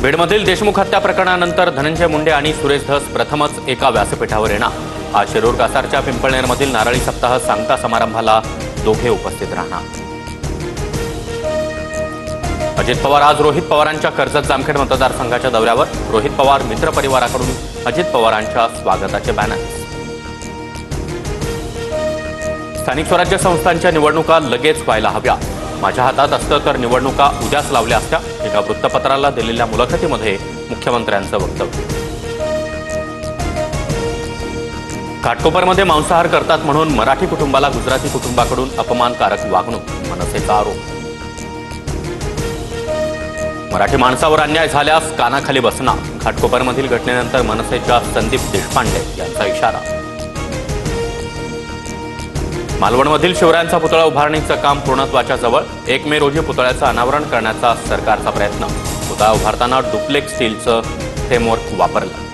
बीडमधील देशमुख हत्या प्रकरणानंतर धनंजय मुंडे आणि सुरेश धस प्रथमच एका व्यासपीठावर येणार। आज शिरूर कासारच्या पिंपळनेरमधील नारळी सप्ताह सांगता समारंभाला दोघे उपस्थित राहणार। अजित पवार आज रोहित पवारांच्या कर्जत जामखेड मतदारसंघाच्या दौऱ्यावर। रोहित पवार मित्र परिवाराकडून अजित पवारांच्या स्वागताचे बॅनर्स। स्थानिक स्वराज्य संस्थांच्या निवडणुका लगेच व्हायला हव्या। माझ्या हातात असतं तर निवडणुका उद्याच लावल्या असत्या, एका वृत्तपत्राला दिलेल्या मुलाखतीमध्ये मुख्यमंत्र्यांचं वक्तव्य। घाटकोपरमध्ये मांसाहार करतात म्हणून मराठी कुटुंबाला गुजराती कुटुंबाकडून अपमानकारक वागणूक, मनसेचा आरोप। मराठी माणसावर अन्याय झाल्यास कानाखाली बसणार, घाटकोपरमधील घटनेनंतर मनसेच्या संदीप देशपांडे यांचा इशारा। मालवणमधील शिवरायांचा पुतळा उभारणीचं काम पूर्णत्वाच्या जवळ। 1 मे रोजी पुतळ्याचं अनावरण करण्याचा सरकारचा प्रयत्न। पुतळा उभारताना डुप्लेक्स स्टीलचं फ्रेमवर्क वापरलं।